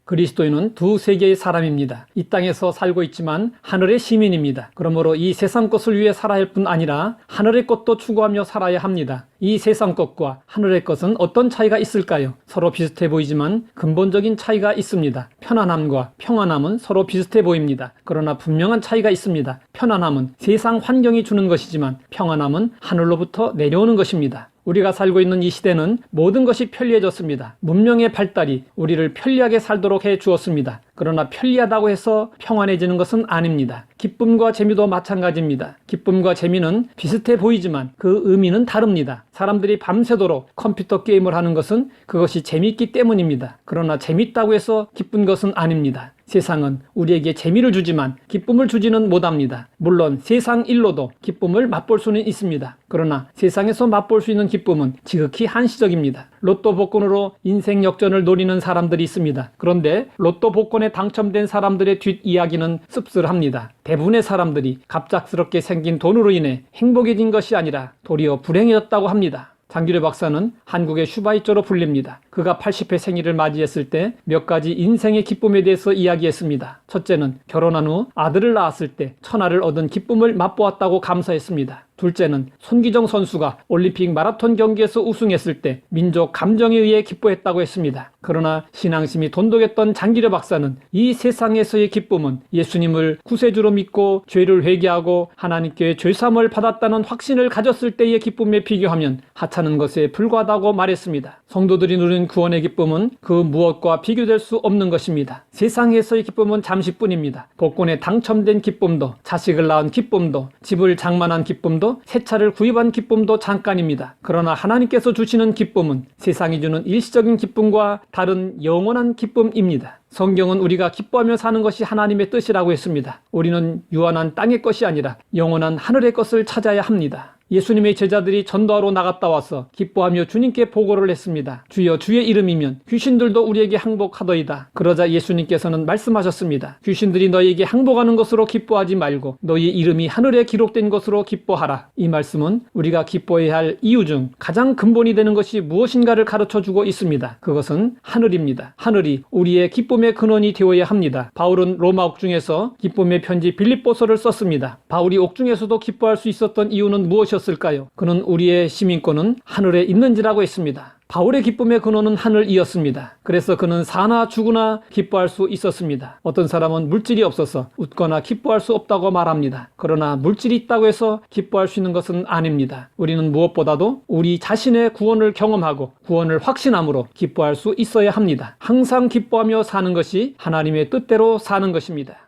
그리스도인은 두 세계의 사람입니다. 이 땅에서 살고 있지만 하늘의 시민입니다. 그러므로 이 세상 것을 위해 살아야 할 뿐 아니라 하늘의 것도 추구하며 살아야 합니다. 이 세상 것과 하늘의 것은 어떤 차이가 있을까요? 서로 비슷해 보이지만 근본적인 차이가 있습니다. 편안함과 평안함은 서로 비슷해 보입니다. 그러나 분명한 차이가 있습니다. 편안함은 세상 환경이 주는 것이지만 평안함은 하늘로부터 내려오는 것입니다. 우리가 살고 있는 이 시대는 모든 것이 편리해졌습니다. 문명의 발달이 우리를 편리하게 살도록 해 주었습니다. 그러나 편리하다고 해서 평안해지는 것은 아닙니다. 기쁨과 재미도 마찬가지입니다. 기쁨과 재미는 비슷해 보이지만 그 의미는 다릅니다. 사람들이 밤새도록 컴퓨터 게임을 하는 것은 그것이 재미있기 때문입니다. 그러나 재밌다고 해서 기쁜 것은 아닙니다. 세상은 우리에게 재미를 주지만 기쁨을 주지는 못합니다. 물론 세상 일로도 기쁨을 맛볼 수는 있습니다. 그러나 세상에서 맛볼 수 있는 기쁨은 지극히 한시적입니다. 로또 복권으로 인생 역전을 노리는 사람들이 있습니다. 그런데 로또 복권에 당첨된 사람들의 뒷이야기는 씁쓸합니다. 대부분의 사람들이 갑작스럽게 생긴 돈으로 인해 행복해진 것이 아니라 도리어 불행해졌다고 합니다. 장규래 박사는 한국의 슈바이처로 불립니다. 그가 80회 생일을 맞이했을 때 몇 가지 인생의 기쁨에 대해서 이야기했습니다. 첫째는 결혼한 후 아들을 낳았을 때 천하를 얻은 기쁨을 맛보았다고 감사했습니다. 둘째는 손기정 선수가 올림픽 마라톤 경기에서 우승했을 때 민족 감정에 의해 기뻐했다고 했습니다. 그러나 신앙심이 돈독했던 장기려 박사는 이 세상에서의 기쁨은 예수님을 구세주로 믿고 죄를 회개하고 하나님께 죄사함을 받았다는 확신을 가졌을 때의 기쁨에 비교하면 하찮은 것에 불과하다고 말했습니다. 성도들이 누리는 구원의 기쁨은 그 무엇과 비교될 수 없는 것입니다. 세상에서의 기쁨은 잠시뿐입니다. 복권에 당첨된 기쁨도, 자식을 낳은 기쁨도, 집을 장만한 기쁨도, 새 차를 구입한 기쁨도 잠깐입니다. 그러나 하나님께서 주시는 기쁨은 세상이 주는 일시적인 기쁨과 다른 영원한 기쁨입니다. 성경은 우리가 기뻐하며 사는 것이 하나님의 뜻이라고 했습니다. 우리는 유한한 땅의 것이 아니라 영원한 하늘의 것을 찾아야 합니다. 예수님의 제자들이 전도하러 나갔다 와서 기뻐하며 주님께 보고를 했습니다. 주여, 주의 이름이면 귀신들도 우리에게 항복하더이다. 그러자 예수님께서는 말씀하셨습니다. 귀신들이 너희에게 항복하는 것으로 기뻐하지 말고 너희의 이름이 하늘에 기록된 것으로 기뻐하라. 이 말씀은 우리가 기뻐해야 할 이유 중 가장 근본이 되는 것이 무엇인가를 가르쳐주고 있습니다. 그것은 하늘입니다. 하늘이 우리의 기쁨의 근원이 되어야 합니다. 바울은 로마 옥중에서 기쁨의 편지 빌립보서를 썼습니다. 바울이 옥중에서도 기뻐할 수 있었던 이유는 무엇이었을까요? 그는 우리의 시민권은 하늘에 있는지라고 했습니다. 바울의 기쁨의 근원은 하늘이었습니다. 그래서 그는 사나 죽으나 기뻐할 수 있었습니다. 어떤 사람은 물질이 없어서 웃거나 기뻐할 수 없다고 말합니다. 그러나 물질이 있다고 해서 기뻐할 수 있는 것은 아닙니다. 우리는 무엇보다도 우리 자신의 구원을 경험하고 구원을 확신함으로 기뻐할 수 있어야 합니다. 항상 기뻐하며 사는 것이 하나님의 뜻대로 사는 것입니다.